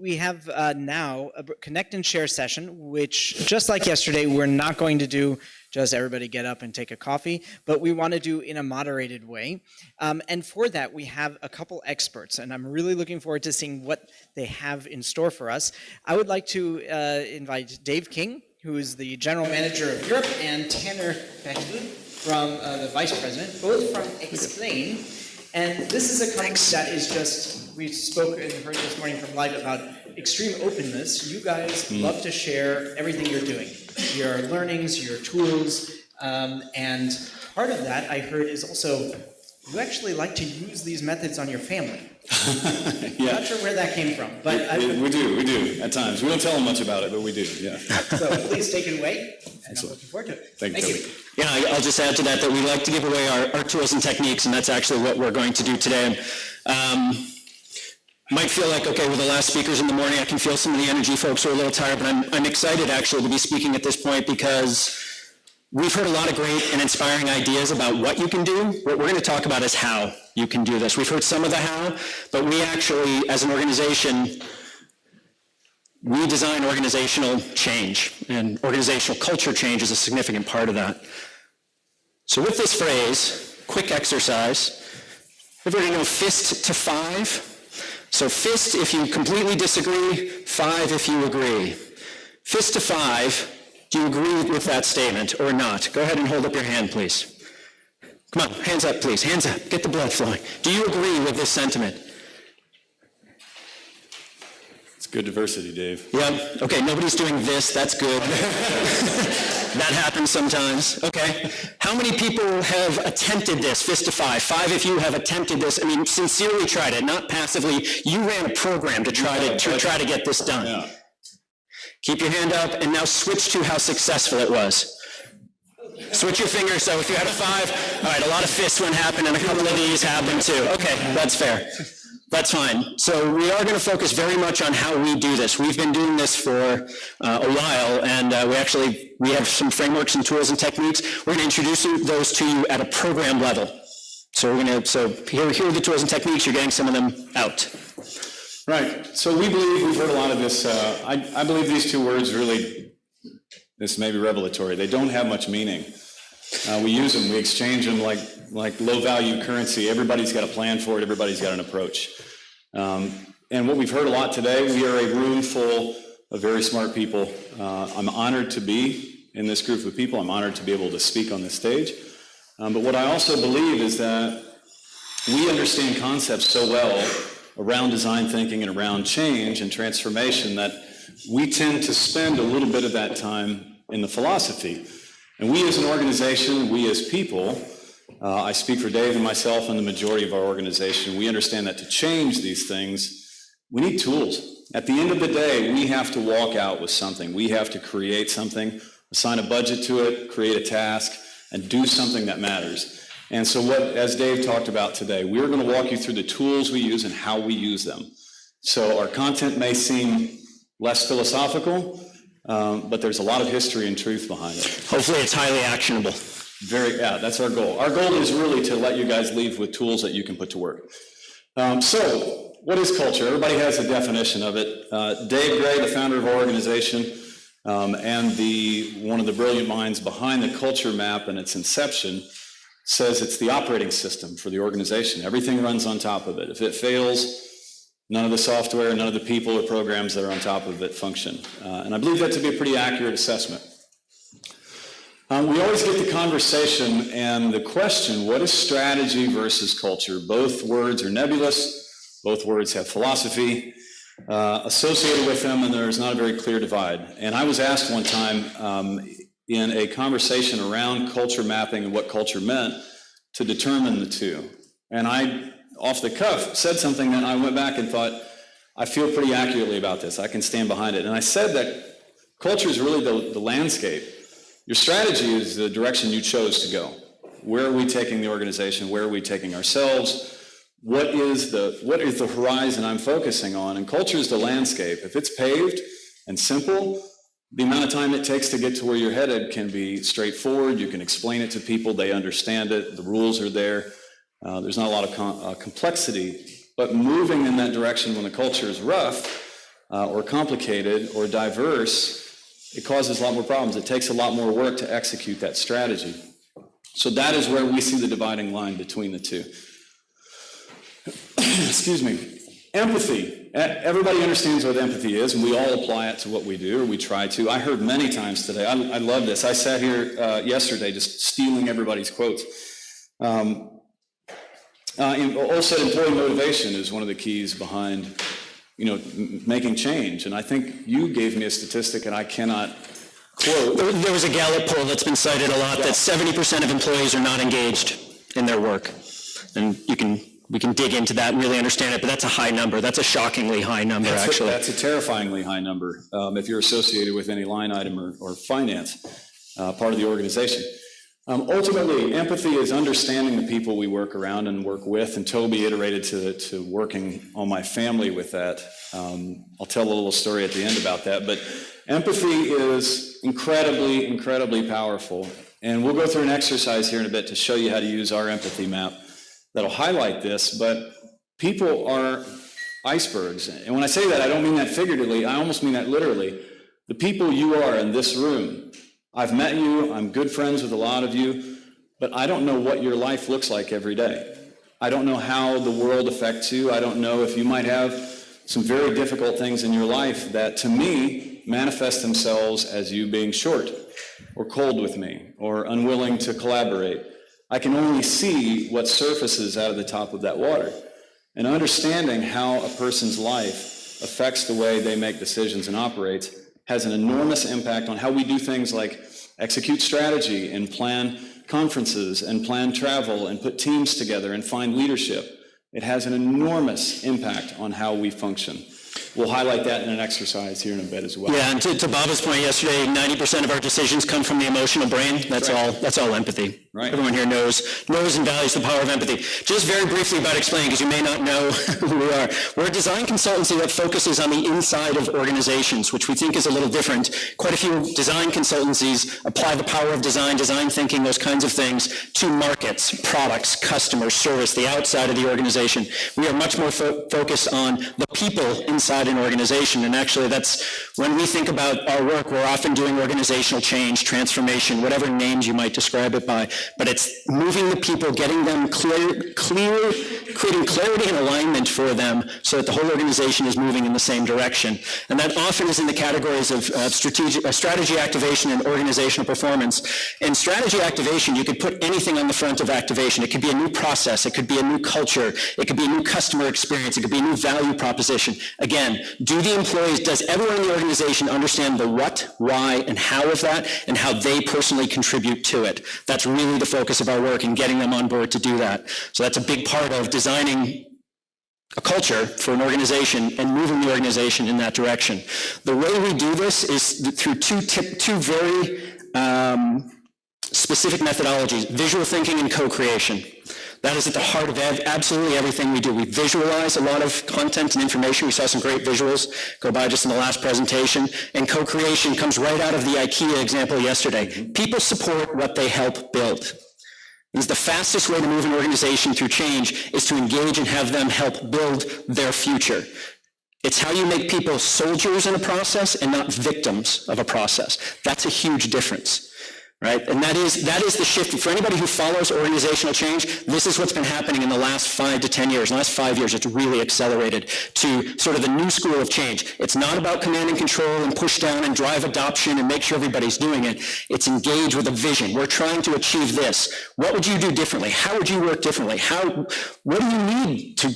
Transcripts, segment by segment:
we have now a connect and share session, which just like yesterday, we're not going to do just everybody get up and take a coffee, but we want to do in a moderated way. And for that, we have a couple experts, and I'm really looking forward to seeing what they have in store for us. I would like to invite Dave King, who is the General Manager of Europe, and Tanner Bechtel from the Vice President, both from XPLANE. And this is a company that is just, we spoke and heard this morning from Live about extreme openness. You guys love to share everything you're doing, your learnings, your tools, and part of that I heard is also you actually like to use these methods on your family. Yeah. Not sure where that came from, but we do at times. We don't tell them much about it, but we do. Yeah. So please take it away, and I'm looking forward to it. Thank you. Yeah, I'll just add to that we like to give away our tools and techniques, and that's actually what we're going to do today. Might feel like, okay, we're the last speakers in the morning. I can feel some of the energy folks are a little tired, but I'm excited actually to be speaking at this point because we've heard a lot of great and inspiring ideas about what you can do. What we're going to talk about is how you can do this. We've heard some of the how, but we actually, as an organization, we design organizational change, and organizational culture change is a significant part of that. So with this phrase, quick exercise, everybody know fist to 5? So fist if you completely disagree, 5 if you agree. Fist to 5, do you agree with that statement or not? Go ahead and hold up your hand, please. Come on, hands up, please. Hands up. Get the blood flowing. Do you agree with this sentiment? It's good diversity, Dave. Yeah. Okay, nobody's doing this. That's good. That happens sometimes. Okay. How many people have attempted this? Fist to 5. 5 if you have attempted this. I mean, sincerely tried it, not passively. You ran a program to try to get this done. Yeah. Keep your hand up, and now switch to how successful it was. Switch your finger, so if you had a 5, all right, a lot of fists wouldn't happen, and a couple of these happened too. Okay, that's fair. That's fine. So we are going to focus very much on how we do this. We've been doing this for a while, and we have some frameworks and tools and techniques. We're going to introduce those to you at a program level. So here are the tools and techniques. You're getting some of them out. Right. So we've heard a lot of this. I believe these two words really, this may be revelatory. They don't have much meaning. We use them, we exchange them like low-value currency. Everybody's got a plan for it. Everybody's got an approach. And what we've heard a lot today, we are a room full of very smart people. I'm honored to be in this group of people. I'm honored to be able to speak on this stage. But what I also believe is that we understand concepts so well around design thinking and around change and transformation that we tend to spend a little bit of that time in the philosophy. And we as an organization, we as people, I speak for Dave and myself and the majority of our organization, we understand that to change these things, we need tools. At the end of the day, we have to walk out with something. We have to create something, assign a budget to it, create a task, and do something that matters. And so as Dave talked about today, we're going to walk you through the tools we use and how we use them. So our content may seem less philosophical, but there's a lot of history and truth behind it. Hopefully it's highly actionable. Yeah, that's our goal. Our goal is really to let you guys leave with tools that you can put to work. So what is culture? Everybody has a definition of it. Dave Gray, the founder of our organization, and one of the brilliant minds behind the culture map and its inception, says it's the operating system for the organization. Everything runs on top of it. If it fails, none of the software, none of the people or programs that are on top of it function. And I believe that to be a pretty accurate assessment. We always get the conversation and the question, what is strategy versus culture? Both words are nebulous. Both words have philosophy associated with them, and there's not a very clear divide. And I was asked one time in a conversation around culture mapping and what culture meant to determine the two. And I, off the cuff, said something that I went back and thought, I feel pretty accurately about this. I can stand behind it. And I said that culture is really the landscape. Your strategy is the direction you chose to go. Where are we taking the organization? Where are we taking ourselves? What is the horizon I'm focusing on? And culture is the landscape. If it's paved and simple, the amount of time it takes to get to where you're headed can be straightforward. You can explain it to people. They understand it. The rules are there. There's not a lot of complexity. But moving in that direction when the culture is rough, or complicated or diverse, it causes a lot more problems. It takes a lot more work to execute that strategy. So that is where we see the dividing line between the two. Excuse me. Empathy. Everybody understands what empathy is, and we all apply it to what we do, or we try to. I heard many times today, I love this. I sat here yesterday just stealing everybody's quotes. Also, employee motivation is one of the keys behind, making change. And I think you gave me a statistic, and I cannot quote. There was a Gallup poll that's been cited a lot, that 70% of employees are not engaged in their work. And we can dig into that and really understand it, but that's a high number. That's a shockingly high number, actually. That's a terrifyingly high number if you're associated with any line item or finance part of the organization. Ultimately, empathy is understanding the people we work around and work with, and Toby iterated to working on my family with that. I'll tell a little story at the end about that, but empathy is incredibly, incredibly powerful. And we'll go through an exercise here in a bit to show you how to use our empathy map that'll highlight this, but people are icebergs. And when I say that, I don't mean that figuratively, I almost mean that literally. The people you are in this room, I've met you, I'm good friends with a lot of you, but I don't know what your life looks like every day. I don't know how the world affects you. I don't know if you might have some very difficult things in your life that, to me, manifest themselves as you being short or cold with me or unwilling to collaborate. I can only see what surfaces out of the top of that water. And understanding how a person's life affects the way they make decisions and operates has an enormous impact on how we do things like execute strategy and plan conferences and plan travel and put teams together and find leadership. It has an enormous impact on how we function. We'll highlight that in an exercise here in a bit as well. Yeah, and to Bob's point yesterday, 90% of our decisions come from the emotional brain. That's all empathy. Right. Everyone here knows and values the power of empathy. Just very briefly about explaining, because you may not know who we are. We're a design consultancy that focuses on the inside of organizations, which we think is a little different. Quite a few design consultancies apply the power of design thinking, those kinds of things, to markets, products, customers, service, the outside of the organization. We are much more focused on the people inside an organization, and actually that's when we think about our work, we're often doing organizational change, transformation, whatever names you might describe it by, but it's moving the people, getting them clear, creating clarity and alignment for them so that the whole organization is moving in the same direction. And that often is in the categories of strategy activation and organizational performance. In strategy activation, you could put anything on the front of activation. It could be a new process, it could be a new culture, it could be a new customer experience, it could be a new value proposition. Again, does everyone in the organization understand the what, why, and how of that, and how they personally contribute to it? That's really the focus of our work and getting them on board to do that. So that's a big part of designing a culture for an organization and moving the organization in that direction. The way we do this is through two very specific methodologies: visual thinking and co-creation. That is at the heart of absolutely everything we do. We visualize a lot of content and information. We saw some great visuals go by just in the last presentation. And co-creation comes right out of the IKEA example yesterday. People support what they help build. It's the fastest way to move an organization through change is to engage and have them help build their future. It's how you make people soldiers in a process and not victims of a process. That's a huge difference. Right? And that is the shift. For anybody who follows organizational change, this is what's been happening in the last 5 to 10 years. In the last 5 years, it's really accelerated to sort of the new school of change. It's not about command and control and push down and drive adoption and make sure everybody's doing it. It's engage with a vision. We're trying to achieve this. What would you do differently? How would you work differently? What do you need to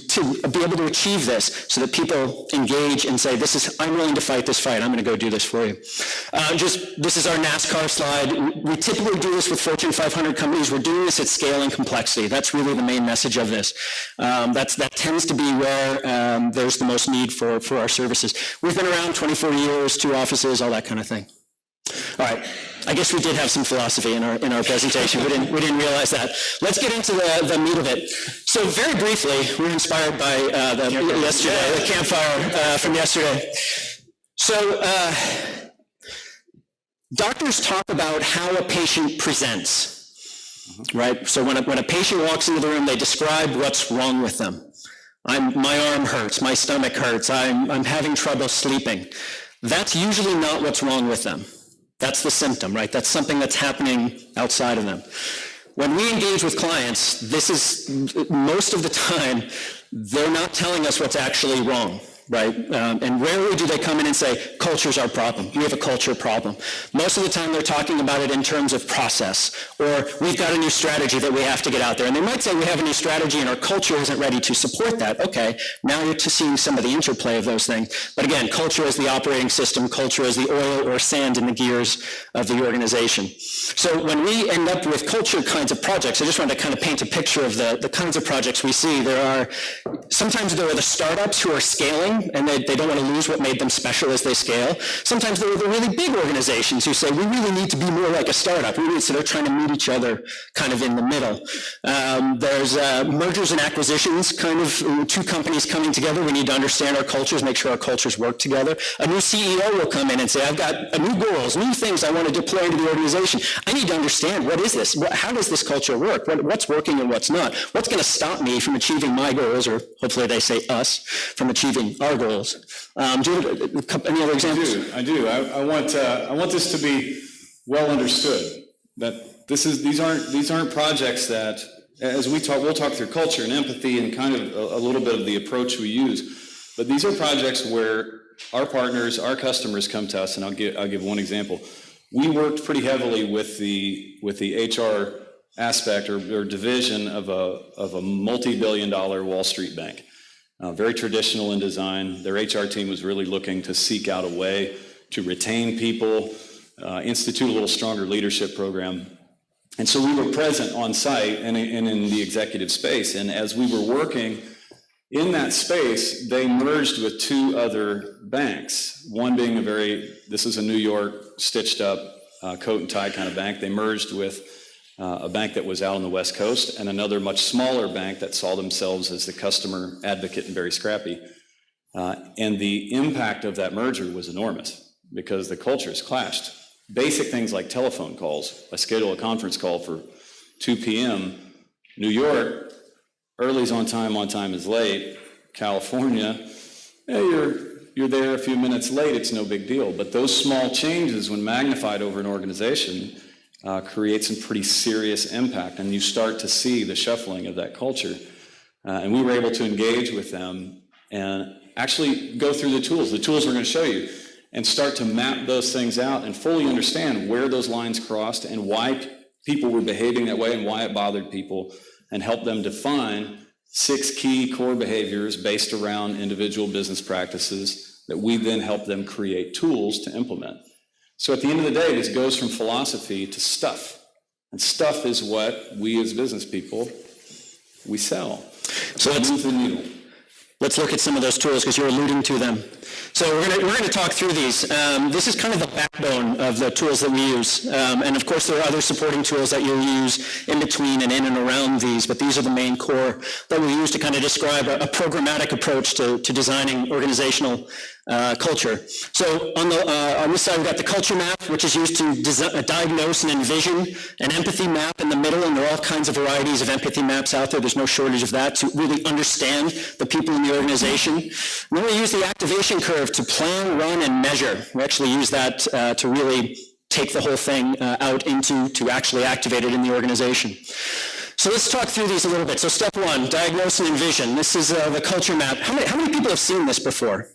be able to achieve this so that people engage and say, I'm willing to fight this fight. I'm going to go do this for you. This is our NASCAR slide. We typically do this with Fortune 500 companies. We're doing this at scale and complexity. That's really the main message of this. That tends to be where there's the most need for our services. We've been around 24 years, 2 offices, all that kind of thing. All right. I guess we did have some philosophy in our presentation. We didn't realize that. Let's get into the meat of it. So very briefly, we're inspired by the campfire from yesterday. So doctors talk about how a patient presents, right? So when a patient walks into the room, they describe what's wrong with them. my arm hurts, my stomach hurts, I'm having trouble sleeping. That's usually not what's wrong with them. That's the symptom, right? That's something that's happening outside of them. When we engage with clients, this is, most of the time, they're not telling us what's actually wrong, right? And rarely do they come in and say, culture's our problem. We have a culture problem. Most of the time, they're talking about it in terms of process, or we've got a new strategy that we have to get out there. And they might say, we have a new strategy and our culture isn't ready to support that. Okay, now you're seeing some of the interplay of those things. But again, culture is the operating system. Culture is the oil or sand in the gears of the organization. So when we end up with culture kinds of projects, I just wanted to kind of paint a picture of the kinds of projects we see. Sometimes there are the startups who are scaling, and they don't want to lose what made them special as they scale. Sometimes there are the really big organizations who say, we really need to be more like a startup. So they're trying to meet each other kind of in the middle. There's mergers and acquisitions, kind of two companies coming together. We need to understand our cultures, make sure our cultures work together. A new CEO will come in and say, I've got new goals, new things I want to deploy into the organization. I need to understand, what is this? How does this culture work? What's working and what's not? What's going to stop me from achieving my goals, or hopefully they say us, from achieving our goals? Do you have any other examples? I do. I want this to be well understood, that these aren't projects that, as we'll talk through culture and empathy and kind of a little bit of the approach we use, but these are projects where our partners, our customers come to us, and I'll give one example. We worked pretty heavily with the HR aspect or division of a multi-billion-dollar Wall Street bank. Very traditional in design. Their HR team was really looking to seek out a way to retain people, institute a little stronger leadership program. And so we were present on site and in the executive space. And as we were working in that space, they merged with two other banks. One being this is a New York stitched up coat and tie kind of bank. They merged with a bank that was out on the West Coast, and another much smaller bank that saw themselves as the customer advocate and very scrappy. And the impact of that merger was enormous because the cultures clashed. Basic things like telephone calls. I schedule a conference call for 2 p.m. New York, early's on time is late. California, you're there a few minutes late, it's no big deal. But those small changes, when magnified over an organization, create some pretty serious impact, and you start to see the shuffling of that culture. And we were able to engage with them and actually go through the tools we're going to show you, and start to map those things out and fully understand where those lines crossed and why people were behaving that way and why it bothered people, and help them define 6 key core behaviors based around individual business practices that we then help them create tools to implement. So at the end of the day, this goes from philosophy to stuff. And stuff is what we as business people, we sell. So let's move the needle. Let's look at some of those tools because you're alluding to them. So we're going to talk through these. This is kind of the backbone of the tools that we use. And of course, there are other supporting tools that you'll use in between and in and around these, but these are the main core that we use to kind of describe a programmatic approach to designing organizational culture. So on this side, we've got the culture map, which is used to diagnose and envision an empathy map in the middle, and there are all kinds of varieties of empathy maps out there. There's no shortage of that, to really understand the people in the organization. And then we use the activation curve to plan, run, and measure. We actually use that to really take the whole thing out to actually activate it in the organization. So let's talk through these a little bit. So step 1, diagnose and envision. This is the culture map. How many people have seen this before?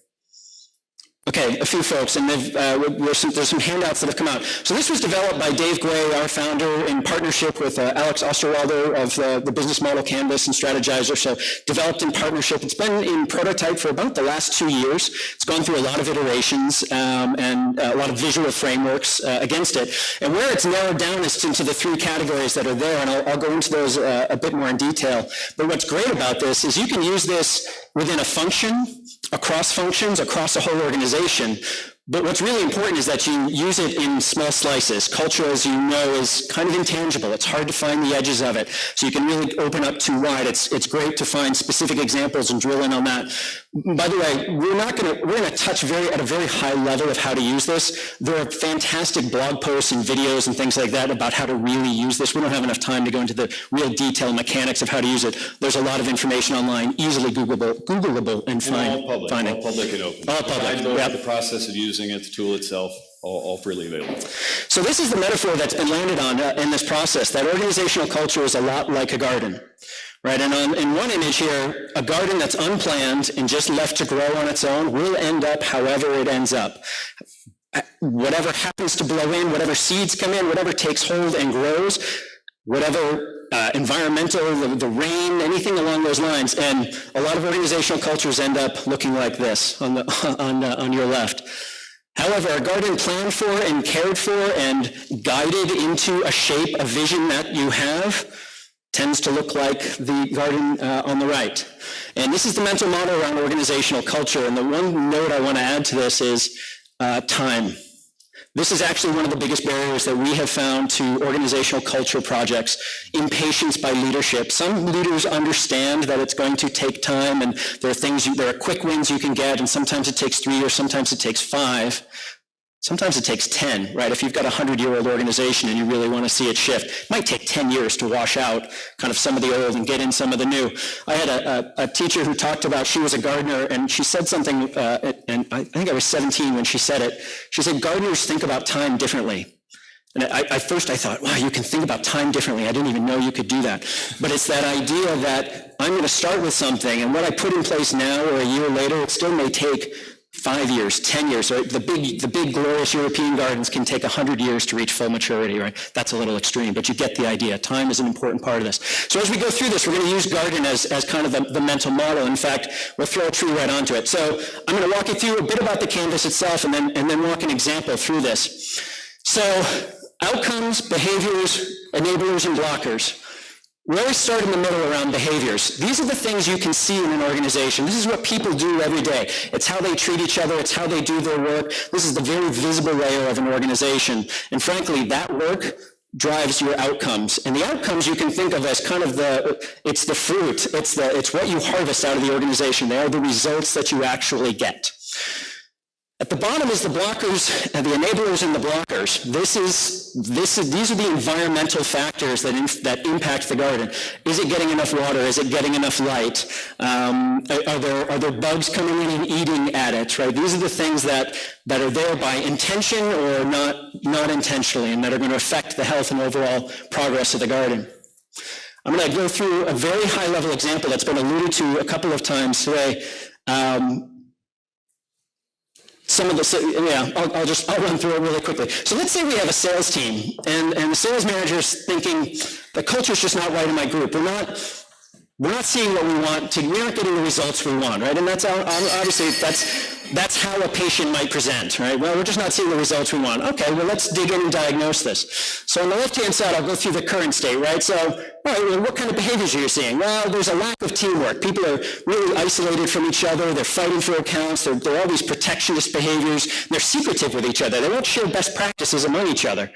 Okay, a few folks, and there's some handouts that have come out. So this was developed by Dave Gray, our founder, in partnership with Alex Osterwalder of the Business Model Canvas and Strategizer. So developed in partnership. It's been in prototype for about the last 2 years. It's gone through a lot of iterations and a lot of visual frameworks against it. And where it's narrowed down is into the 3 categories that are there, and I'll go into those a bit more in detail. But what's great about this is you can use this within a function, across functions, across a whole organization. But what's really important is that you use it in small slices. Culture, as you know, is kind of intangible. It's hard to find the edges of it. So you can really open up too wide. It's great to find specific examples and drill in on that. By the way, we're going to touch at a very high level of how to use this. There are fantastic blog posts and videos and things like that about how to really use this. We don't have enough time to go into the real detail mechanics of how to use it. There's a lot of information online, easily Googleable and all public and open. All public, yep. The process of using it, the tool itself, all freely available. So this is the metaphor that's been landed on in this process, that organizational culture is a lot like a garden. Right, and in one image here, a garden that's unplanned and just left to grow on its own will end up however it ends up. Whatever happens to blow in, whatever seeds come in, whatever takes hold and grows, whatever environmental, the rain, anything along those lines. And a lot of organizational cultures end up looking like this on your left. However, a garden planned for and cared for and guided into a shape, a vision that you have, tends to look like the garden on the right. And this is the mental model around organizational culture. And the one note I want to add to this is time. This is actually one of the biggest barriers that we have found to organizational culture projects, impatience by leadership. Some leaders understand that it's going to take time, and there are quick wins you can get, and sometimes it takes 3 or sometimes it takes 5. Sometimes it takes 10, right? If you've got a 100-year-old organization and you really want to see it shift, it might take 10 years to wash out kind of some of the old and get in some of the new. I had a teacher who talked about, she was a gardener, and she said something, and I think I was 17 when she said it. She said, gardeners think about time differently. And at first I thought, wow, you can think about time differently. I didn't even know you could do that. But it's that idea that I'm going to start with something, and what I put in place now or a year later, it still may take 5 years, 10 years, right? The big glorious European gardens can take 100 years to reach full maturity, right? That's a little extreme, but you get the idea. Time is an important part of this. So as we go through this, we're going to use garden as kind of the mental model. In fact, we'll throw a tree right onto it. So I'm going to walk you through a bit about the canvas itself and then walk an example through this. So outcomes, behaviors, enablers, and blockers. We always start in the middle around behaviors. These are the things you can see in an organization. This is what people do every day. It's how they treat each other. It's how they do their work. This is the very visible layer of an organization. And frankly, that work drives your outcomes. And the outcomes you can think of as kind of it's the fruit. It's what you harvest out of the organization. They are the results that you actually get. At the bottom is the blockers, the enablers and the blockers. These are the environmental factors that impact the garden. Is it getting enough water? Is it getting enough light? Are there bugs coming in and eating at it, right? These are the things that are there by intention or not intentionally, and that are going to affect the health and overall progress of the garden. I'm going to go through a very high-level example that's been alluded to a couple of times today. I'll run through it really quickly. So let's say we have a sales team, and the sales manager's thinking, the culture's just not right in my group. We're not seeing what we want to, we're not getting the results we want, right? And that's obviously, that's how a patient might present, right? Well, we're just not seeing the results we want. Okay, well, let's dig in and diagnose this. So on the left-hand side, I'll go through the current state, right? So, all right, well, what kind of behaviors are you seeing? Well, there's a lack of teamwork. People are really isolated from each other. They're fighting for accounts. There are all these protectionist behaviors. They're secretive with each other. They won't share best practices among each other.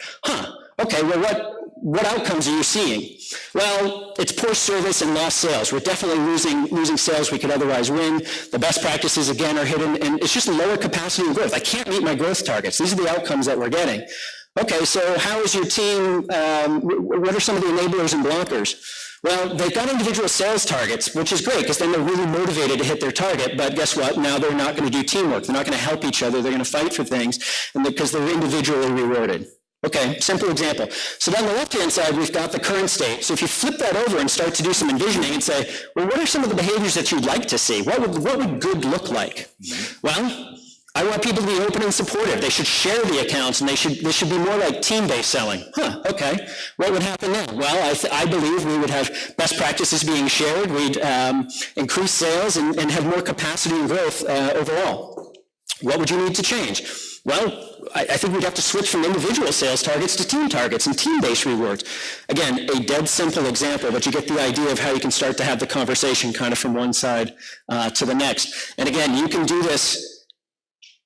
Okay, well, what outcomes are you seeing? Well, it's poor service and lost sales. We're definitely losing sales we could otherwise win. The best practices, again, are hidden, and it's just lower capacity and growth. I can't meet my growth targets. These are the outcomes that we're getting. Okay, so how is your team, what are some of the enablers and blockers? Well, they've got individual sales targets, which is great, because then they're really motivated to hit their target, but guess what? Now they're not going to do teamwork. They're not going to help each other. They're going to fight for things, and because they're individually rewarded. Okay, simple example. So down the left-hand side, we've got the current state. So if you flip that over and start to do some envisioning and say, well, what are some of the behaviors that you'd like to see? What would good look like? Well, I want people to be open and supportive. They should share the accounts, and they should be more like team-based selling. Okay. What would happen then? Well, I believe we would have best practices being shared. We'd increase sales and have more capacity and growth overall. What would you need to change? Well, I think we'd have to switch from individual sales targets to team targets and team-based rewards. Again, a dead simple example, but you get the idea of how you can start to have the conversation kind of from one side to the next. And again, you can do this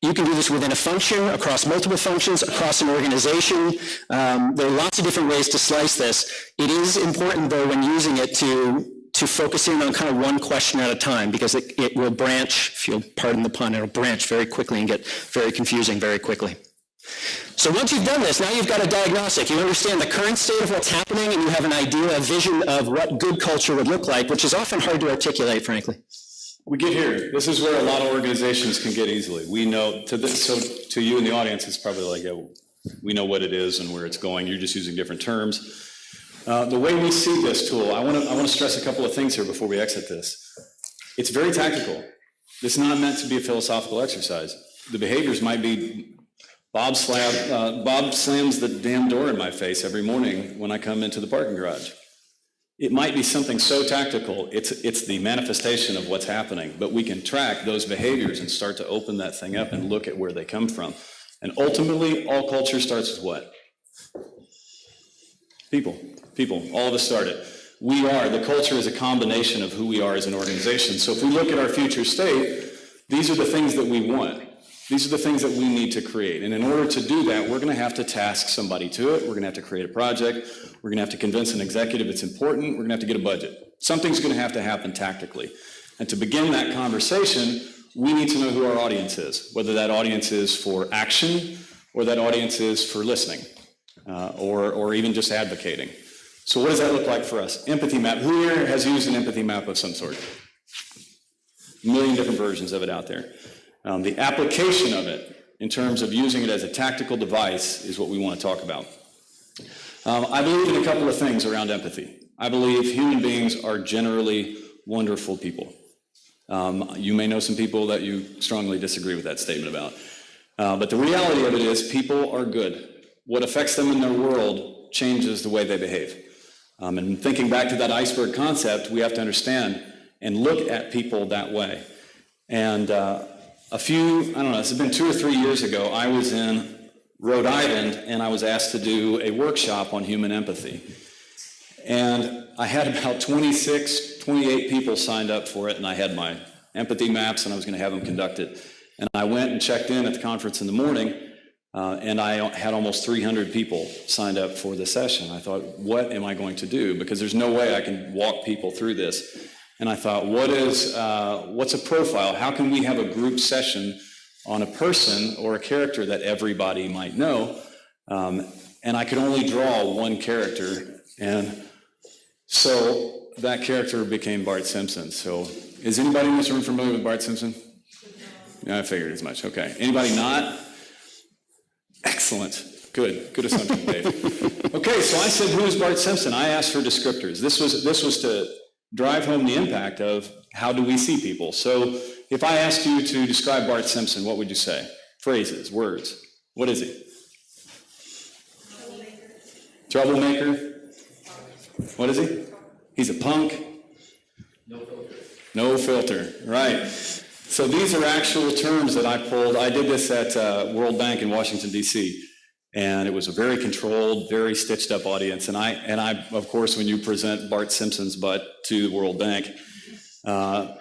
within a function, across multiple functions, across an organization. There are lots of different ways to slice this. It is important, though, when using it to to focusing on kind of one question at a time, because it will branch, if you'll pardon the pun, it'll branch very quickly and get very confusing very quickly. So once you've done this, now you've got a diagnostic. You understand the current state of what's happening, and you have an idea, a vision of what good culture would look like, which is often hard to articulate, frankly. We get here. This is where a lot of organizations can get easily. We know, so to you in the audience, it's probably like, we know what it is and where it's going. You're just using different terms. The way we see this tool, I want to stress a couple of things here before we exit this. It's very tactical. This is not meant to be a philosophical exercise. The behaviors might be Bob slams the damn door in my face every morning when I come into the parking garage. It might be something so tactical, it's the manifestation of what's happening, but we can track those behaviors and start to open that thing up and look at where they come from. And ultimately, all culture starts with what? People. All of us started. The culture is a combination of who we are as an organization. So if we look at our future state, these are the things that we want. These are the things that we need to create. And in order to do that, we're going to have to task somebody to it. We're going to have to create a project. We're going to have to convince an executive it's important. We're going to have to get a budget. Something's going to have to happen tactically. And to begin that conversation, we need to know who our audience is, whether that audience is for action or that audience is for listening or even just advocating. So what does that look like for us? Empathy map. Who here has used an empathy map of some sort? A million different versions of it out there. The application of it, in terms of using it as a tactical device, is what we want to talk about. I believe in a couple of things around empathy. I believe human beings are generally wonderful people. You may know some people that you strongly disagree with that statement about. But the reality of it is people are good. What affects them in their world changes the way they behave. And thinking back to that iceberg concept, we have to understand and look at people that way. And it's been 2 or 3 years ago, I was in Rhode Island and I was asked to do a workshop on human empathy. And I had about 28 people signed up for it, and I had my empathy maps and I was going to have them conducted. And I went and checked in at the conference in the morning, and I had almost 300 people signed up for the session. I thought, what am I going to do? Because there's no way I can walk people through this. And I thought, what's a profile? How can we have a group session on a person or a character that everybody might know? And I could only draw one character. And so that character became Bart Simpson. So is anybody in this room familiar with Bart Simpson? Yeah, I figured as much. Okay. Anybody not? Excellent. Good assumption, Dave. Okay, so I said, who is Bart Simpson? I asked for descriptors. This was to drive home the impact of how do we see people. So if I asked you to describe Bart Simpson, what would you say? Phrases, words. What is he? Troublemaker. What is he? He's a punk. No filter. Right. So these are actual terms that I pulled. I did this at World Bank in Washington, D.C., and it was a very controlled, very stitched up audience. And I, of course, when you present Bart Simpson's butt to the World Bank,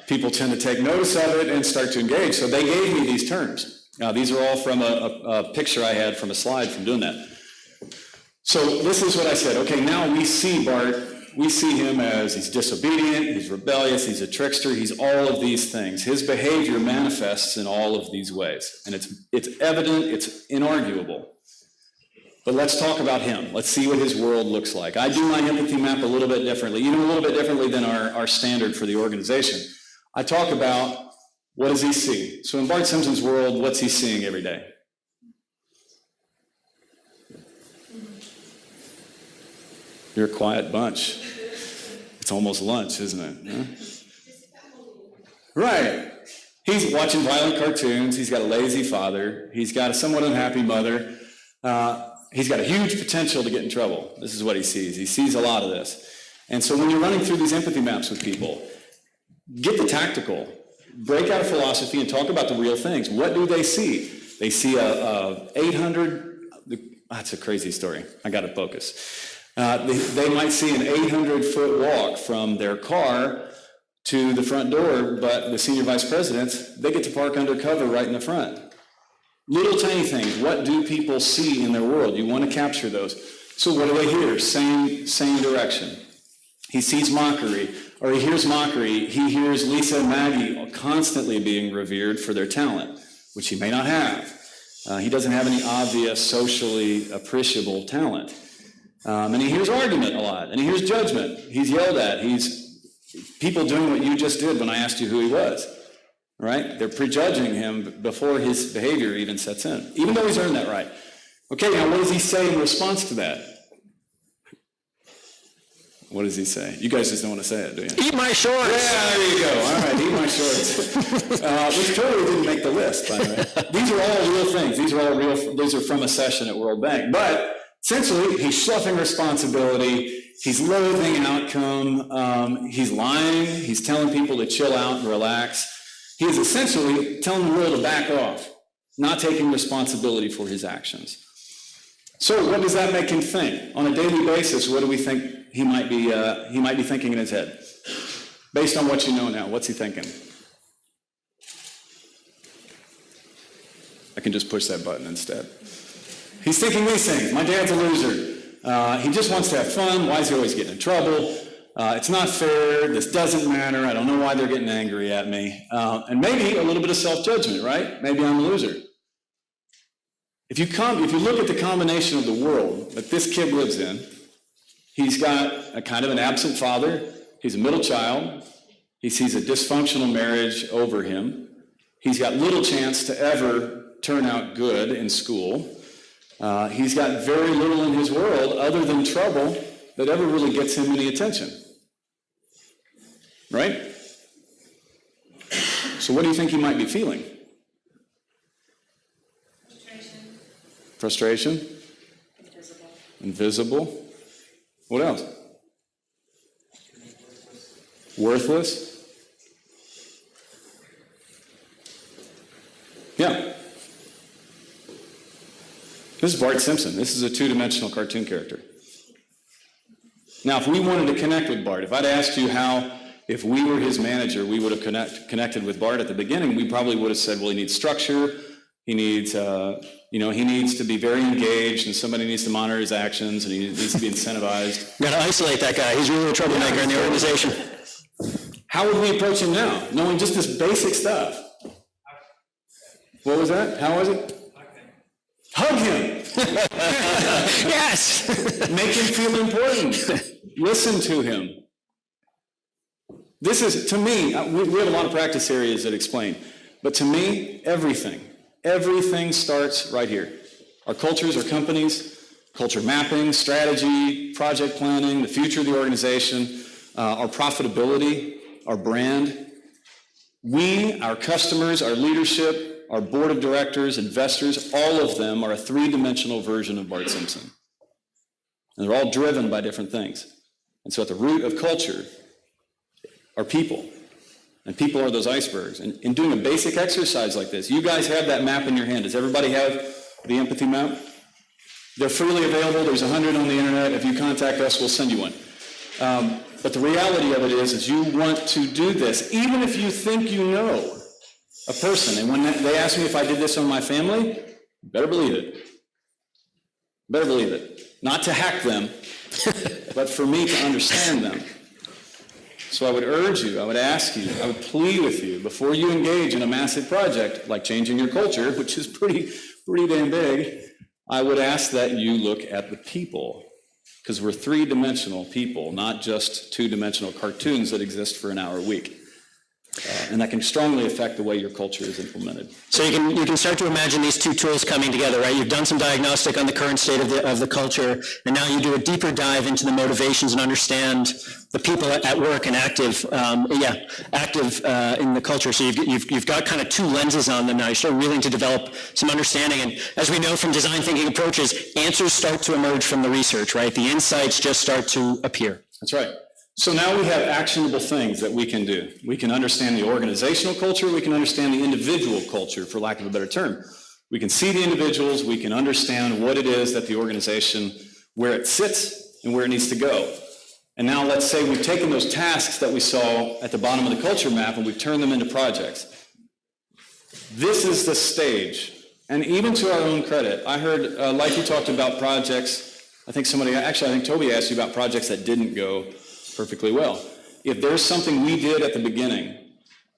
people tend to take notice of it and start to engage. So they gave me these terms. Now, these are all from a picture I had from a slide from doing that. So this is what I said. Okay, now we see Bart. We see him as he's disobedient, he's rebellious, he's a trickster, he's all of these things. His behavior manifests in all of these ways. And it's evident, it's inarguable. But let's talk about him. Let's see what his world looks like. I do my empathy map a little bit differently, a little bit differently than our standard for the organization. I talk about what does he see. So in Bart Simpson's world, what's he seeing every day? You're a quiet bunch. It's almost lunch, isn't it? Huh? Right. He's watching violent cartoons. He's got a lazy father. He's got a somewhat unhappy mother. He's got a huge potential to get in trouble. This is what he sees. He sees a lot of this. And so when you're running through these empathy maps with people, get the tactical. Break out a philosophy and talk about the real things. What do they see? They see a 800, that's a crazy story. I got to focus. They might see an 800-foot walk from their car to the front door, but the senior vice presidents, they get to park undercover right in the front. Little tiny things. What do people see in their world? You want to capture those. So what do they hear? Same direction. he sees mockery, or he hears mockery. He hears Lisa and Maggie constantly being revered for their talent, which he may not have. He doesn't have any obvious, socially appreciable talent. And he hears argument a lot, and he hears judgment. He's yelled at. He's people doing what you just did when I asked you who he was, right? They're prejudging him before his behavior even sets in, even though he's earned that right. Okay, now what does he say in response to that? What does he say? You guys just don't want to say it, do you? Eat my shorts! Yeah, there you go. All right, eat my shorts. Which totally didn't make the list, by the way. These are all real things. These are from a session at World Bank. But essentially, he's sloughing responsibility. He's loathing outcome. He's lying. He's telling people to chill out and relax. He is essentially telling the world to back off, not taking responsibility for his actions. So what does that make him think? On a daily basis, what do we think he might be thinking in his head? Based on what you know now, what's he thinking? I can just push that button instead. He's thinking these things. My dad's a loser. He just wants to have fun. Why is he always getting in trouble? It's not fair. This doesn't matter. I don't know why they're getting angry at me. And maybe a little bit of self-judgment, right? Maybe I'm a loser. If you look at the combination of the world that this kid lives in, he's got a kind of an absent father. He's a middle child. He sees a dysfunctional marriage over him. He's got little chance to ever turn out good in school. He's got very little in his world other than trouble that ever really gets him any attention. Right? So what do you think he might be feeling? Frustration? Invisible. What else? Worthless. Yeah. This is Bart Simpson. This is a two-dimensional cartoon character. Now, if we wanted to connect with Bart, if I'd asked you how, if we were his manager, we would have connected with Bart at the beginning, we probably would have said, well, he needs structure. He needs, he needs to be very engaged, and somebody needs to monitor his actions, and he needs to be incentivized. Got to isolate that guy. He's really a troublemaker in the organization. How would we approach him now, knowing just this basic stuff? What was that? How was it? Hug him. Yes. Make him feel important. Listen to him. This is, to me, we have a lot of practice areas that explain, but to me, everything starts right here. Our cultures, our companies, culture mapping, strategy, project planning, the future of the organization, our profitability, our brand. We, our customers, our leadership, our board of directors, investors, all of them are a three-dimensional version of Bart Simpson. And they're all driven by different things. And so at the root of culture are people. And people are those icebergs. And in doing a basic exercise like this, you guys have that map in your hand. Does everybody have the empathy map? They're freely available. There's 100 on the internet. If you contact us, we'll send you one. But the reality of it is you want to do this, even if you think you know a person. And when they ask me if I did this on my family, you better believe it. Better believe it. Not to hack them, but for me to understand them. So I would urge you, I would ask you, I would plead with you, before you engage in a massive project like changing your culture, which is pretty damn big, I would ask that you look at the people, because we're three-dimensional people, not just two-dimensional cartoons that exist for an hour a week. And that can strongly affect the way your culture is implemented. So you can start to imagine these two tools coming together, right? You've done some diagnostic on the current state of the culture, and now you do a deeper dive into the motivations and understand the people at work and active in the culture. So you've got kind of two lenses on them now. You're starting really to develop some understanding. And as we know from design thinking approaches, answers start to emerge from the research, right? The insights just start to appear. That's right. So now we have actionable things that we can do. We can understand the organizational culture. We can understand the individual culture, for lack of a better term. We can see the individuals. We can understand what it is that the organization, where it sits and where it needs to go. And now let's say we've taken those tasks that we saw at the bottom of the culture map and we've turned them into projects. This is the stage. And even to our own credit, I heard, like you talked about projects, I think Toby asked you about projects that didn't go perfectly well. If there's something we did at the beginning,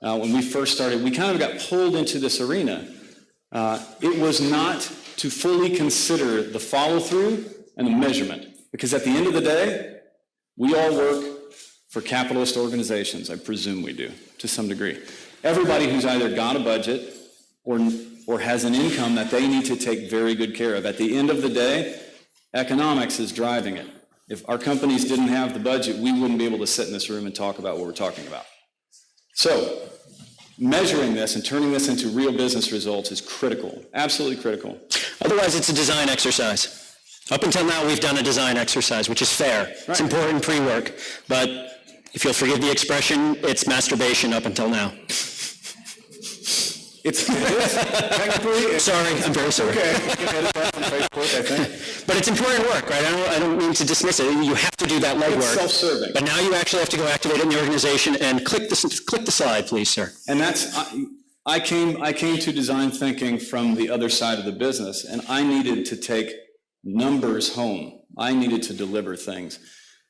when we first started, we kind of got pulled into this arena. It was not to fully consider the follow-through and the measurement, because at the end of the day, we all work for capitalist organizations. I presume we do, to some degree. Everybody who's either got a budget or has an income that they need to take very good care of. At the end of the day, economics is driving it. If our companies didn't have the budget, we wouldn't be able to sit in this room and talk about what we're talking about. So, measuring this and turning this into real business results is critical, absolutely critical. Otherwise, it's a design exercise. Up until now, we've done a design exercise, which is fair. Right. It's important pre-work, but if you'll forgive the expression, it's masturbation up until now. It is, technically. Sorry, I'm very sorry. Okay, you can edit that on Facebook, I think. But it's important work, right? I don't mean to dismiss it. You have to do that legwork. It's self-serving. But now you actually have to go activate it in the organization and click the slide, please, sir. And that's, I came to design thinking from the other side of the business, and I needed to take numbers home. I needed to deliver things.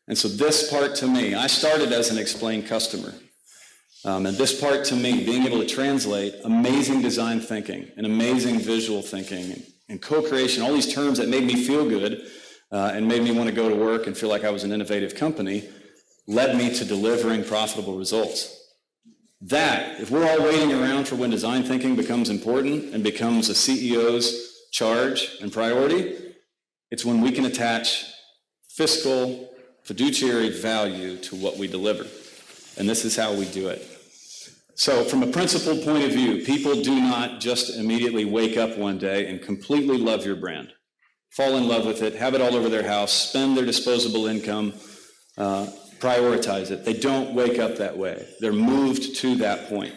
And so this part to me, I started as an XPLANE customer. And this part to me, being able to translate amazing design thinking and amazing visual thinking and co-creation, all these terms that made me feel good and made me want to go to work and feel like I was an innovative company, led me to delivering profitable results. That, if we're all waiting around for when design thinking becomes important and becomes a CEO's charge and priority, it's when we can attach fiscal, fiduciary value to what we deliver. And this is how we do it. So from a principled point of view, people do not just immediately wake up one day and completely love your brand, fall in love with it, have it all over their house, spend their disposable income, prioritize it. They don't wake up that way. They're moved to that point.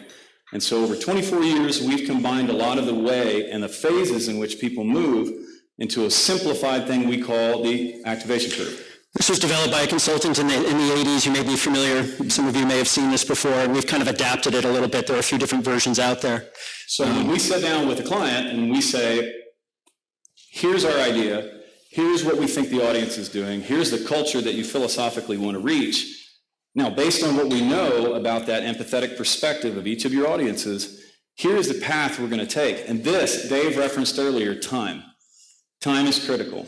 And so over 24 years, we've combined a lot of the way and the phases in which people move into a simplified thing we call the activation curve. This was developed by a consultant in the 80s. You may be familiar. Some of you may have seen this before, and we've kind of adapted it a little bit. There are a few different versions out there. So when we sit down with a client and we say, here's our idea, here's what we think the audience is doing, here's the culture that you philosophically want to reach. Now, based on what we know about that empathetic perspective of each of your audiences, here's the path we're going to take. And this, Dave referenced earlier, time. Time is critical.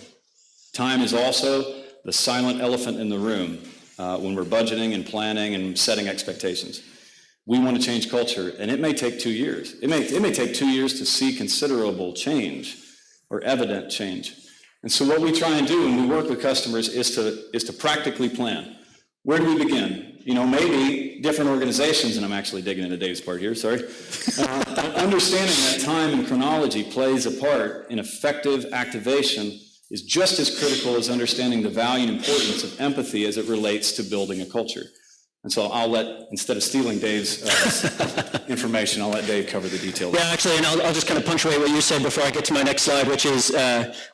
Time is also the silent elephant in the room when we're budgeting and planning and setting expectations. We want to change culture, and it may take 2 years. It may take 2 years to see considerable change or evident change. And so what we try and do when we work with customers is to practically plan. Where do we begin? You know, maybe different organizations, and I'm actually digging into Dave's part here, sorry. Understanding that time and chronology plays a part in effective activation is just as critical as understanding the value and importance of empathy as it relates to building a culture. And so I'll instead of stealing Dave's information, I'll let Dave cover the details. Yeah, actually, and I'll just kind of punctuate what you said before I get to my next slide, which is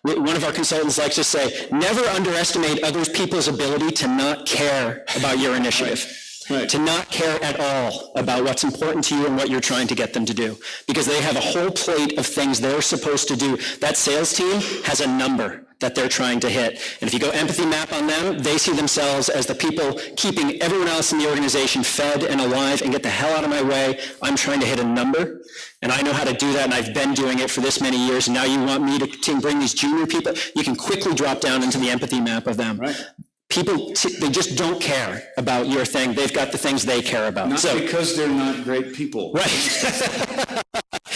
one of our consultants likes to say, never underestimate other people's ability to not care about your initiative. Right. To not care at all about what's important to you and what you're trying to get them to do. Because they have a whole plate of things they're supposed to do. That sales team has a number that they're trying to hit. And if you go empathy map on them, they see themselves as the people keeping everyone else in the organization fed and alive and get the hell out of my way. I'm trying to hit a number, and I know how to do that, and I've been doing it for this many years, and now you want me to bring these junior people? You can quickly drop down into the empathy map of them. Right. People, they just don't care about your thing. They've got the things they care about. Not because they're not great people. Right.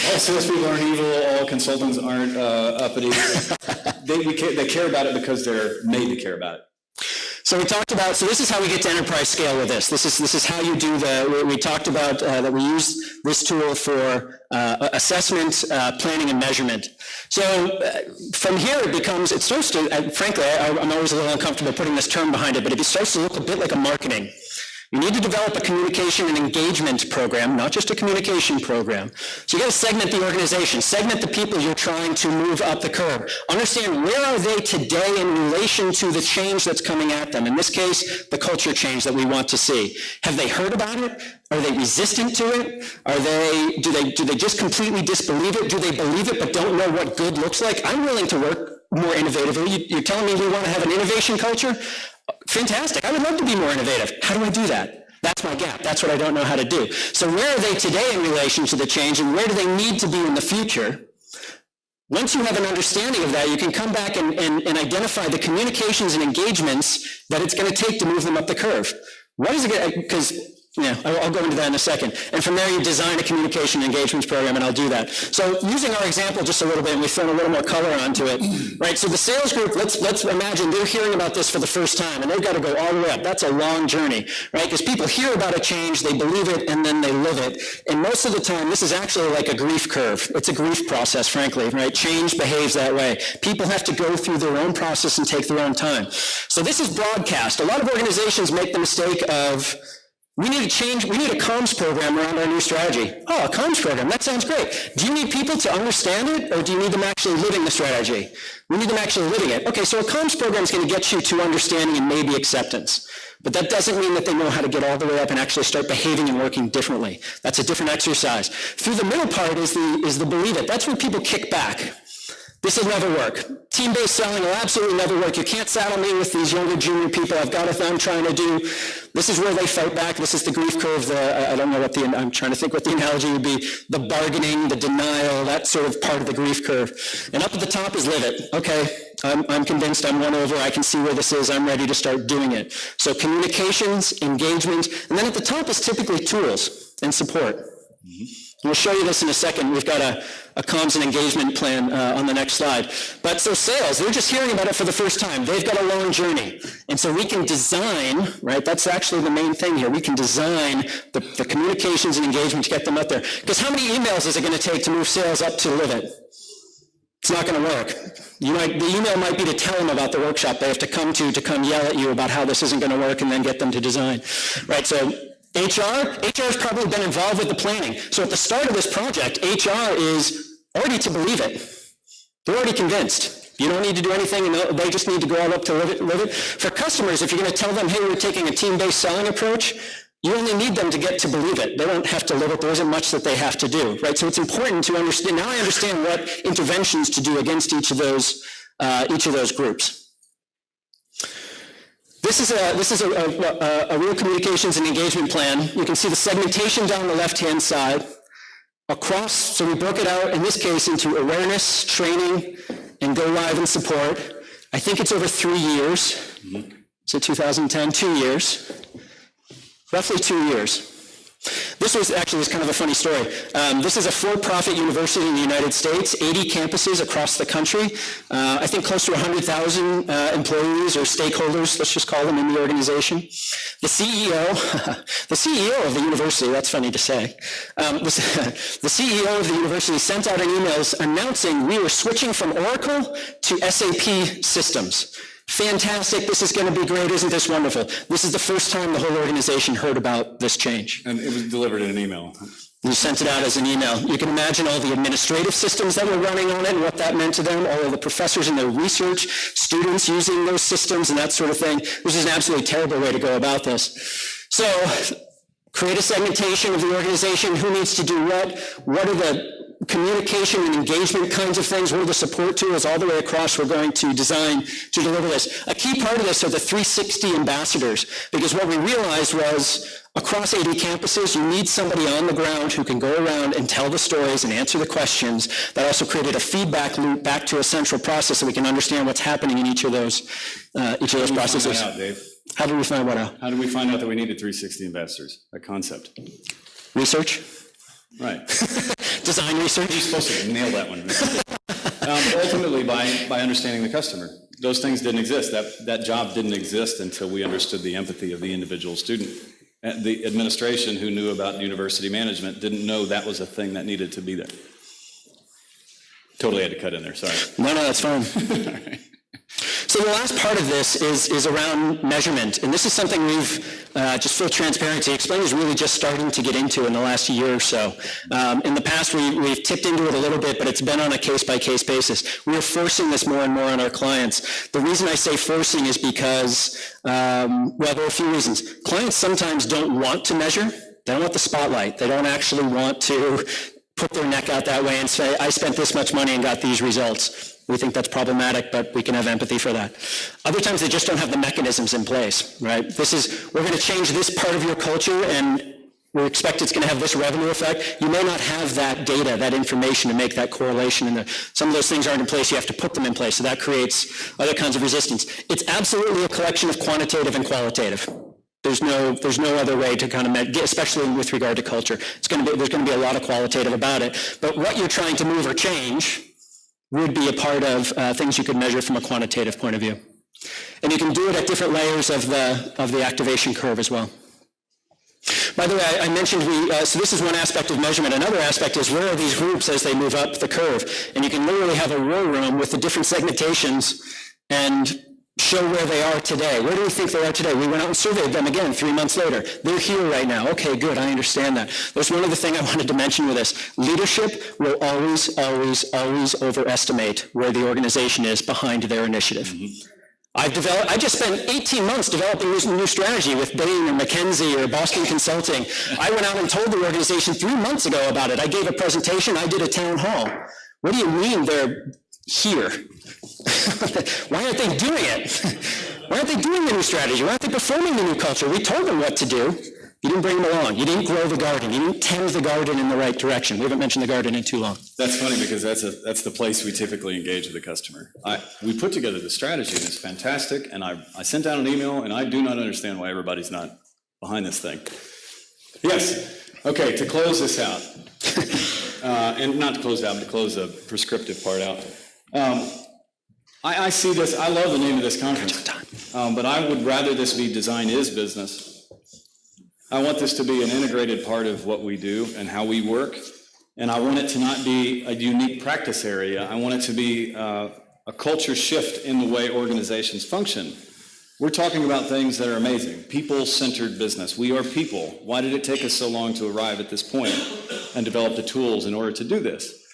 All salespeople aren't evil. All consultants aren't uppity. They care about it because they're made to care about it. So we talked about, so this is how we get to enterprise scale with this. This is how you do we talked about that we use this tool for assessment, planning, and measurement. So from here it starts to, frankly, I'm always a little uncomfortable putting this term behind it, but it starts to look a bit like a marketing. You need to develop a communication and engagement program, not just a communication program. So you got to segment the organization, segment the people you're trying to move up the curve. Understand where are they today in relation to the change that's coming at them. In this case, the culture change that we want to see. Have they heard about it? Are they resistant to it? Do they just completely disbelieve it? Do they believe it but don't know what good looks like? I'm willing to work more innovatively. You're telling me we want to have an innovation culture? Fantastic. I would love to be more innovative. How do I do that? That's my gap. That's what I don't know how to do. So where are they today in relation to the change, and where do they need to be in the future? Once you have an understanding of that, you can come back and identify the communications and engagements that it's going to take to move them up the curve. What is it? Because I'll go into that in a second. And from there, you design a communication engagements program, and I'll do that. So using our example just a little bit, and we've thrown a little more color onto it, right? So the sales group, let's imagine they're hearing about this for the first time, and they've got to go all the way up. That's a long journey, right? Because people hear about a change, they believe it, and then they live it. And most of the time, this is actually like a grief curve. It's a grief process, frankly, right? Change behaves that way. People have to go through their own process and take their own time. So this is broadcast. A lot of organizations make the mistake of, we need a comms program around our new strategy. Oh, a comms program, that sounds great. Do you need people to understand it, or do you need them actually living the strategy? We need them actually living it. Okay, so a comms program is going to get you to understanding and maybe acceptance. But that doesn't mean that they know how to get all the way up and actually start behaving and working differently. That's a different exercise. Through the middle part is the believe it. That's where people kick back. This will never work. Team-based selling will absolutely never work. You can't saddle me with these younger junior people. I've got a thing I'm trying to do. This is where they fight back. This is the grief curve. I'm trying to think what the analogy would be. The bargaining, the denial, that sort of part of the grief curve. And up at the top is live it. Okay, I'm convinced, I'm won over. I can see where this is. I'm ready to start doing it. So communications, engagement, and then at the top is typically tools and support. We'll show you this in a second. We've got a comms and engagement plan on the next slide. But so sales, they're just hearing about it for the first time. They've got a long journey. And so we can design, right, that's actually the main thing here. We can design the communications and engagement to get them up there. Because how many emails is it going to take to move sales up to live it? It's not going to work. The email might be to tell them about the workshop they have to come yell at you about how this isn't going to work and then get them to design. Right, so HR's probably been involved with the planning. So at the start of this project, HR is already to believe it. They're already convinced. You don't need to do anything, and they just need to go all up to live it. For customers, if you're going to tell them, hey, we're taking a team-based selling approach, you only need them to get to believe it. They don't have to live it. There isn't much that they have to do, right? So it's important to understand. Now I understand what interventions to do against each of those groups. This is a real communications and engagement plan. You can see the segmentation down the left-hand side. Across, so we broke it out, in this case, into awareness, training, and go live and support. I think it's over 3 years. So 2010, 2 years. Roughly 2 years. This was kind of a funny story. This is a for-profit university in the United States, 80 campuses across the country. I think close to 100,000 employees or stakeholders, let's just call them, in the organization. The CEO of the university, that's funny to say, the CEO of the university sent out an email announcing we were switching from Oracle to SAP systems. Fantastic, this is going to be great, isn't this wonderful? This is the first time the whole organization heard about this change. And it was delivered in an email. You sent it out as an email. You can imagine all the administrative systems that were running on it and what that meant to them, all of the professors and their research, students using those systems and that sort of thing. This is an absolutely terrible way to go about this. So, create a segmentation of the organization, who needs to do what are the communication and engagement kinds of things, what are the support tools all the way across we're going to design to deliver this. A key part of this are the 360 ambassadors, because what we realized was across 80 campuses, you need somebody on the ground who can go around and tell the stories and answer the questions. That also created a feedback loop back to a central process so we can understand what's happening in each of those processes. How did we find that out, Dave? How did we find what out? How did we find out that we needed 360 ambassadors, that concept? Research. Right. Design research. You're supposed to nail that one. Ultimately, by understanding the customer. Those things didn't exist. That job didn't exist until we understood the empathy of the individual student. The administration who knew about university management didn't know that was a thing that needed to be there. Totally had to cut in there, sorry. No, that's fine. All right. So the last part of this is around measurement, and this is something we've, just full transparency, XPLANE is really just starting to get into in the last year or so. In the past, we've tipped into it a little bit, but it's been on a case-by-case basis. We're forcing this more and more on our clients. The reason I say forcing is because, well, there are a few reasons. Clients sometimes don't want to measure. They don't want the spotlight. They don't actually want to put their neck out that way and say, I spent this much money and got these results. We think that's problematic, but we can have empathy for that. Other times they just don't have the mechanisms in place, right? We're going to change this part of your culture and we expect it's going to have this revenue effect. You may not have that data, that information to make that correlation, and some of those things aren't in place. You have to put them in place, so that creates other kinds of resistance. It's absolutely a collection of quantitative and qualitative. There's no other way to kind of especially with regard to culture. There's going to be a lot of qualitative about it, but what you're trying to move or change would be a part of things you could measure from a quantitative point of view. And you can do it at different layers of the activation curve as well. By the way, I mentioned so this is one aspect of measurement. Another aspect is where are these groups as they move up the curve? And you can literally have a war room with the different segmentations and show where they are today. Where do we think they are today? We went out and surveyed them again 3 months later. They're here right now. Okay, good, I understand that. There's one other thing I wanted to mention with this. Leadership will always, always, always overestimate where the organization is behind their initiative. Mm-hmm. I just spent 18 months developing this new strategy with Bain or McKinsey or Boston Consulting. I went out and told the organization 3 months ago about it. I gave a presentation, I did a town hall. What do you mean they're here? Why aren't they doing it? Why aren't they doing the new strategy? Why aren't they performing the new culture? We told them what to do. You didn't bring them along. You didn't grow the garden. You didn't tend the garden in the right direction. We haven't mentioned the garden in too long. That's funny because that's the place we typically engage with the customer. We put together the strategy and it's fantastic, and I sent out an email and I do not understand why everybody's not behind this thing. Yes, okay, to close this out, and not to close it out, but to close the prescriptive part out. I see this, I love the name of this conference, but I would rather this be Design is Business. I want this to be an integrated part of what we do and how we work, and I want it to not be a unique practice area. I want it to be a culture shift in the way organizations function. We're talking about things that are amazing. People-centered business. We are people. Why did it take us so long to arrive at this point and develop the tools in order to do this?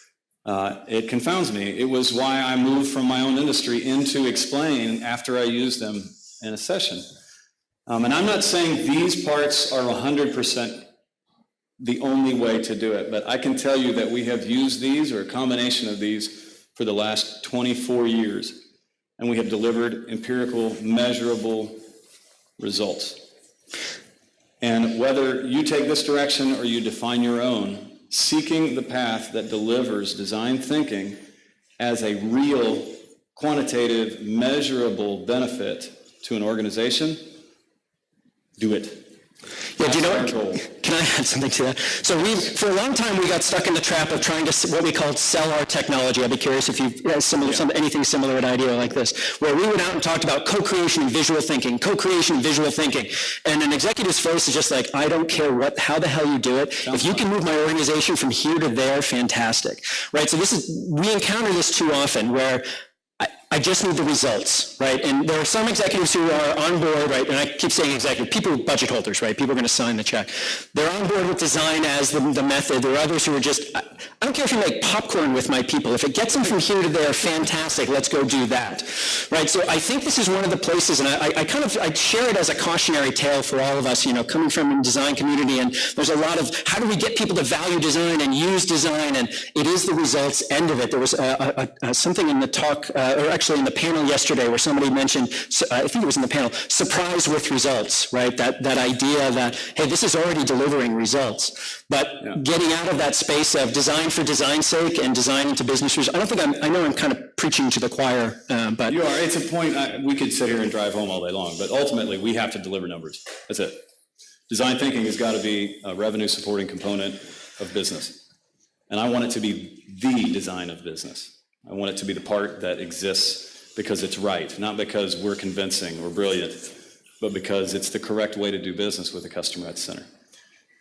It confounds me. It was why I moved from my own industry into XPLANE after I used them in a session. And I'm not saying these parts are 100% the only way to do it, but I can tell you that we have used these or a combination of these for the last 24 years, and we have delivered empirical, measurable results. And whether you take this direction or you define your own, seeking the path that delivers design thinking as a real, quantitative, measurable benefit to an organization, do it. Yeah, do you know, can I add something to that? So for a long time, we got stuck in the trap of trying to, what we called sell our technology. I'd be curious if you've anything similar at IDEO like this, where we went out and talked about co-creation and visual thinking, co-creation and visual thinking. And an executive's face is just like, I don't care how the hell you do it. If you can move my organization from here to there, fantastic. Right, so we encounter this too often where I just need the results, right? And there are some executives who are on board, right? And I keep saying executive, people, budget holders, right? People are going to sign the check. They're on board with design as the method. There are others who are just, I don't care if you make popcorn with my people. If it gets them from here to there, fantastic, let's go do that, right? So I think this is one of the places, and I share it as a cautionary tale for all of us, coming from a design community, and there's a lot of, how do we get people to value design and use design, and it is the results end of it. There was something in the talk, or actually in the panel yesterday where somebody mentioned, I think it was in the panel, surprise with results, right? That idea that, hey, this is already delivering results. But getting out of that space of design for design's sake and design into business results, I know I'm kind of preaching to the choir, but. You are, it's a point, we could sit here and drive home all day long, but ultimately we have to deliver numbers. That's it. Design thinking has got to be a revenue supporting component of business. And I want it to be the design of business. I want it to be the part that exists because it's right, not because we're convincing or brilliant, but because it's the correct way to do business with the customer at the center.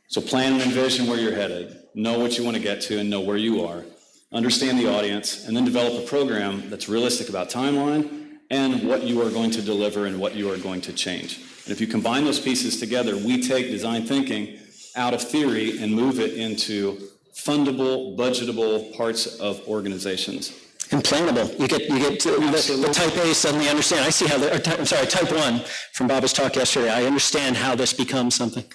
So plan and envision where you're headed, know what you want to get to and know where you are, understand the audience, and then develop a program that's realistic about timeline and what you are going to deliver and what you are going to change. And if you combine those pieces together, we take design thinking out of theory and move it into fundable, budgetable parts of organizations. And plannable. You get the type A suddenly understand. I see how type 1 from Bob's talk yesterday. I understand how this becomes something.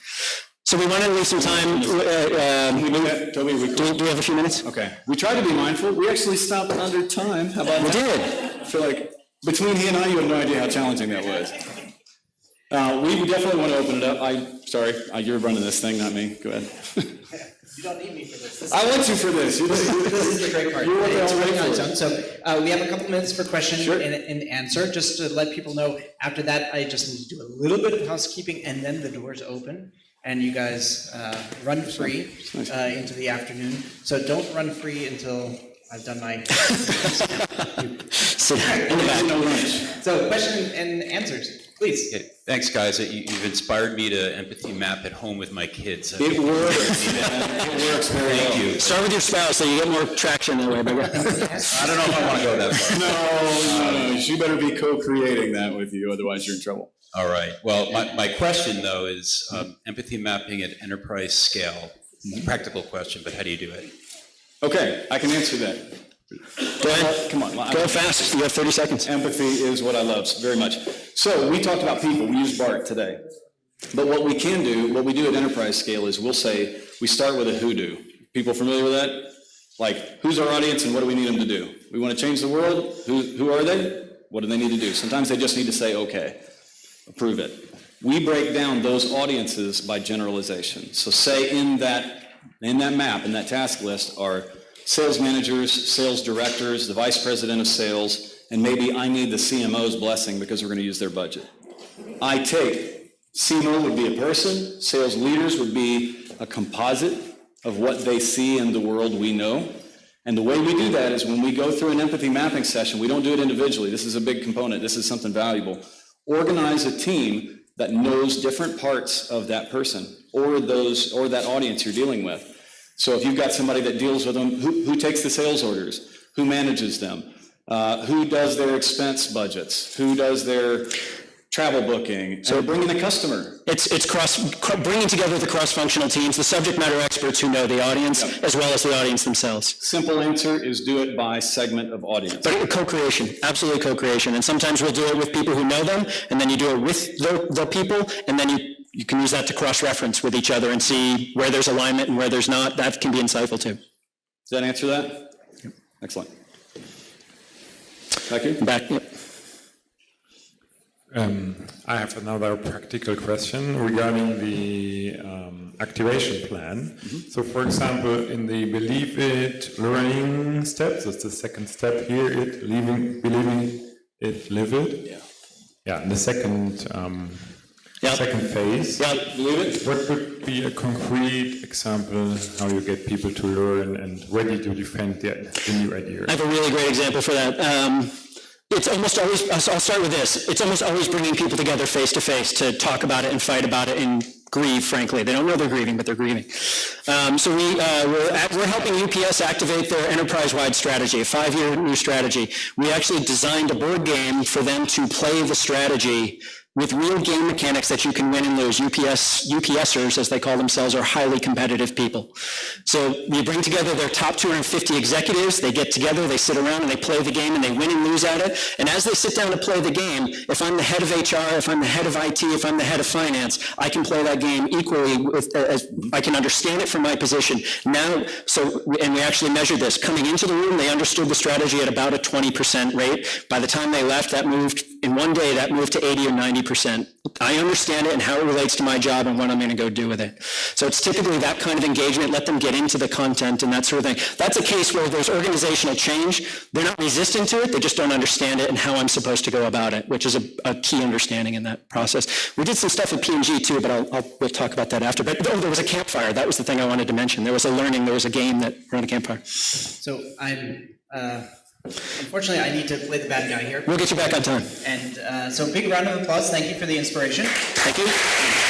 So we want to leave some time. Can we do that, Toby? Do we have a few minutes? Okay. We tried to be mindful. We actually stopped under time. How about We that? did. I feel like between he and I, you have no idea how challenging that was. We definitely want to open it up. Sorry, you're running this thing, not me. Go ahead. You don't need me for this. I want you for this. This is the great part. You're what It's they're running on waiting its own. So we have a couple minutes for question Sure. and answer, just to let people know. After that, I just need to do a little bit of housekeeping, and then the doors open, and you guys run free into the afternoon. So don't run free until I've done my... Sit in the back. No lunch. So question and answers, please. Okay, thanks, guys. You've inspired me to empathy map at home with my kids. It works. It works very well. Thank you. Start with your spouse so you get more traction that way. I don't know if I want to go that far. No. You better be co-creating that with you, otherwise you're in trouble. All right. Well, my question, though, is empathy mapping at enterprise scale. It's a practical question, but how do you do it? Okay, I can answer that. Go ahead. Come on. Go fast. You have 30 seconds. Empathy is what I love very much. So we talked about people. We used BART today. But what we can do, what we do at enterprise scale is we'll say, we start with a who-do. People familiar with that? Like, who's our audience and what do we need them to do? We want to change the world. Who are they? What do they need to do? Sometimes they just need to say, okay, approve it. We break down those audiences by generalization. So say in that map, in that task list are sales managers, sales directors, the vice president of sales, and maybe I need the CMO's blessing because we're going to use their budget. I take CMO would be a person, sales leaders would be a composite of what they see in the world we know. And the way we do that is when we go through an empathy mapping session, we don't do it individually. This is a big component. This is something valuable. Organize a team that knows different parts of that person or that audience you're dealing with. So if you've got somebody that deals with them, who takes the sales orders? Who manages them? Who does their expense budgets? Who does their travel booking? So bringing the customer. It's bringing together the cross-functional teams, the subject matter experts who know the audience, as well as the audience themselves. Simple answer is do it by segment of audience. But co-creation, absolutely co-creation. And sometimes we'll do it with people who know them, and then you do it with the people, and then you can use that to cross-reference with each other and see where there's alignment and where there's not. That can be insightful too. Does that answer that? Yep. Excellent. Back here? Back, yep. I have another practical question regarding the activation plan. Mm-hmm. So for example, in the believe it learning steps, that's the second step here, believing it, live it. Yeah. Yeah, and the second second phase. Yeah. Believe it? What would be a concrete example how you get people to learn and where do you defend the new idea? I have a really great example for that. It's almost always, I'll start with this, it's almost always bringing people together face to face to talk about it and fight about it and grieve, frankly. They don't know they're grieving, but they're grieving. So we're helping UPS activate their enterprise-wide strategy, a 5-year new strategy. We actually designed a board game for them to play the strategy with real game mechanics that you can win and lose. UPSers, as they call themselves, are highly competitive people. So you bring together their top 250 executives, they get together, they sit around and they play the game and they win and lose at it. And as they sit down to play the game, if I'm the head of HR, if I'm the head of IT, if I'm the head of finance, I can play that game equally, as I can understand it from my position. Now, and we actually measured this. Coming into the room, they understood the strategy at about a 20% rate. By the time they left, in one day, that moved to 80 or 90%. I understand it and how it relates to my job and what I'm going to go do with it. So it's typically that kind of engagement, let them get into the content and that sort of thing. That's a case where there's organizational change. They're not resistant to it, they just don't understand it and how I'm supposed to go about it, which is a key understanding in that process. We did some stuff at P&G too, but we'll talk about that after. But there was a campfire. That was the thing I wanted to mention. There was a game that ran a campfire. So unfortunately, I need to play the bad guy here. We'll get you back on time. And so big round of applause. Thank you for the inspiration. Thank you.